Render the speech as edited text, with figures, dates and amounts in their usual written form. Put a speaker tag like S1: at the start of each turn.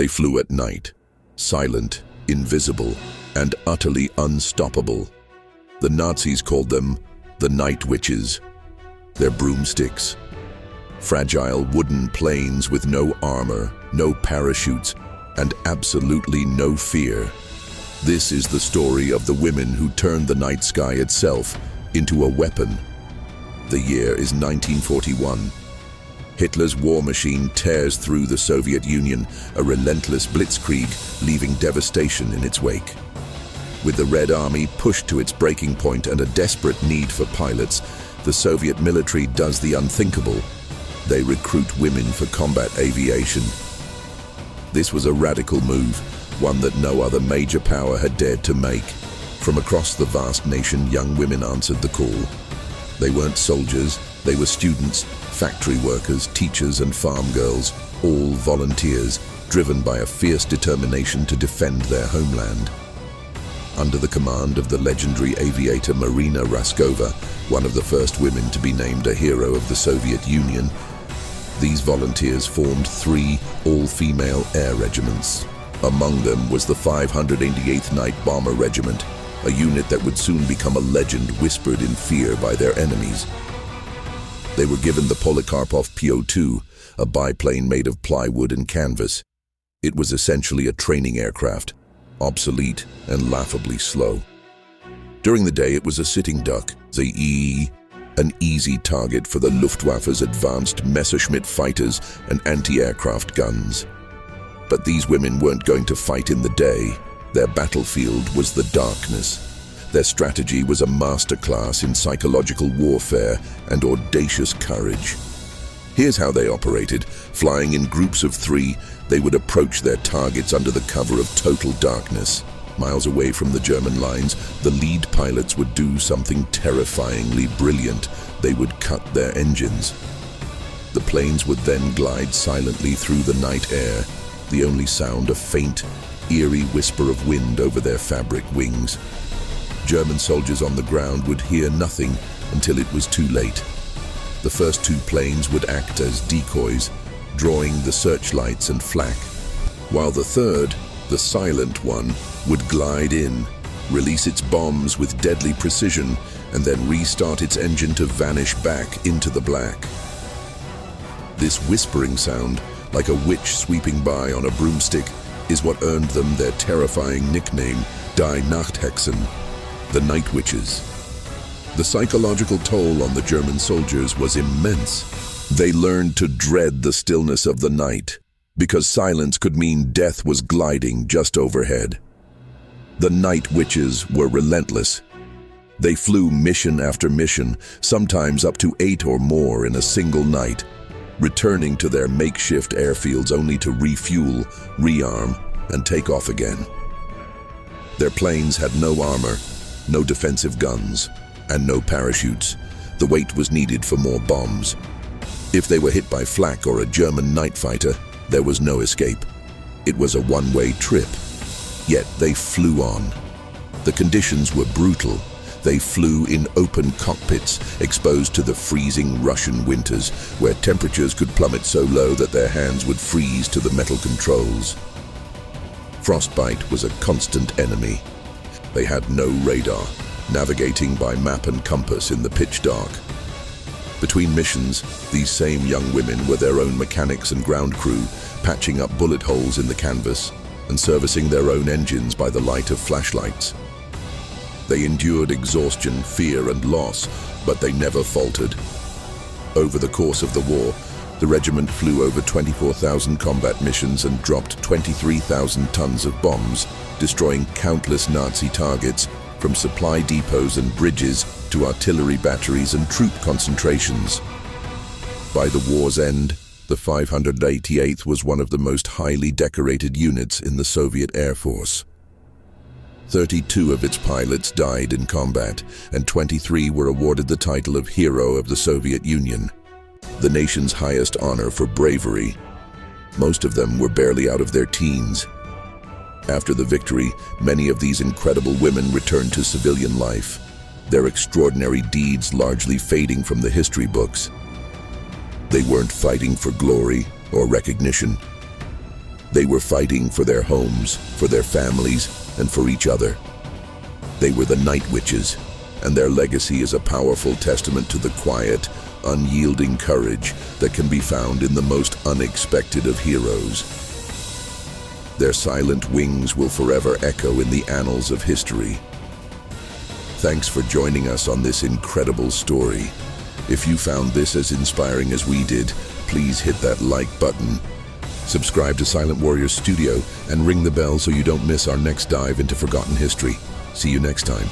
S1: They flew at night, silent, invisible, and utterly unstoppable. The Nazis called them the Night Witches. Their broomsticks, fragile wooden planes with no armor, no parachutes, and absolutely no fear. This is the story of the women who turned the night sky itself into a weapon. The year is 1941. Hitler's war machine tears through the Soviet Union, a relentless blitzkrieg, leaving devastation in its wake. With the Red Army pushed to its breaking point and a desperate need for pilots, the Soviet military does the unthinkable. They recruit women for combat aviation. This was a radical move, one that no other major power had dared to make. From across the vast nation, young women answered the call. They weren't soldiers, they were students, factory workers, teachers, and farm girls, all volunteers, driven by a fierce determination to defend their homeland. Under the command of the legendary aviator Marina Raskova, one of the first women to be named a hero of the Soviet Union, these volunteers formed 3 all-female air regiments. Among them was the 588th Night Bomber Regiment, a unit that would soon become a legend whispered in fear by their enemies. They were given the Polikarpov PO-2, a biplane made of plywood and canvas. It was essentially a training aircraft, obsolete and laughably slow. During the day, it was a sitting duck, an easy target for the Luftwaffe's advanced Messerschmitt fighters and anti-aircraft guns. But these women weren't going to fight in the day. Their battlefield was the darkness. Their strategy was a masterclass in psychological warfare and audacious courage. Here's how they operated. Flying in groups of 3, they would approach their targets under the cover of total darkness. Miles away from the German lines, the lead pilots would do something terrifyingly brilliant. They would cut their engines. The planes would then glide silently through the night air, the only sound a faint, eerie whisper of wind over their fabric wings. German soldiers on the ground would hear nothing until it was too late. The first 2 planes would act as decoys, drawing the searchlights and flak, while the third, the silent one, would glide in, release its bombs with deadly precision, and then restart its engine to vanish back into the black. This whispering sound, like a witch sweeping by on a broomstick, is what earned them their terrifying nickname, Die Nachthexen, the Night Witches. The psychological toll on the German soldiers was immense. They learned to dread the stillness of the night, because silence could mean death was gliding just overhead. The Night Witches were relentless. They flew mission after mission, sometimes up to 8 or more in a single night, returning to their makeshift airfields only to refuel, rearm, and take off again. Their planes had no armor, no defensive guns, and no parachutes. The weight was needed for more bombs. If they were hit by flak or a German night fighter, there was no escape. It was a one-way trip. Yet they flew on. The conditions were brutal. They flew in open cockpits, exposed to the freezing Russian winters, where temperatures could plummet so low that their hands would freeze to the metal controls. Frostbite was a constant enemy. They had no radar, navigating by map and compass in the pitch dark. Between missions, these same young women were their own mechanics and ground crew, patching up bullet holes in the canvas and servicing their own engines by the light of flashlights. They endured exhaustion, fear, and loss, but they never faltered. Over the course of the war, the regiment flew over 24,000 combat missions and dropped 23,000 tons of bombs, destroying countless Nazi targets, from supply depots and bridges to artillery batteries and troop concentrations. By the war's end, the 588th was one of the most highly decorated units in the Soviet Air Force. 32 of its pilots died in combat, and 23 were awarded the title of Hero of the Soviet Union, the nation's highest honor for bravery. Most of them were barely out of their teens. After the victory, many of these incredible women returned to civilian life, their extraordinary deeds largely fading from the history books. They weren't fighting for glory or recognition. They were fighting for their homes, for their families, and for each other. They were the Night Witches, and their legacy is a powerful testament to the quiet, unyielding courage that can be found in the most unexpected of heroes. Their silent wings will forever echo in the annals of history. Thanks for joining us on this incredible story. If you found this as inspiring as we did, please hit that like button. Subscribe to Silent Warrior Studio and ring the bell so you don't miss our next dive into forgotten history. See you next time.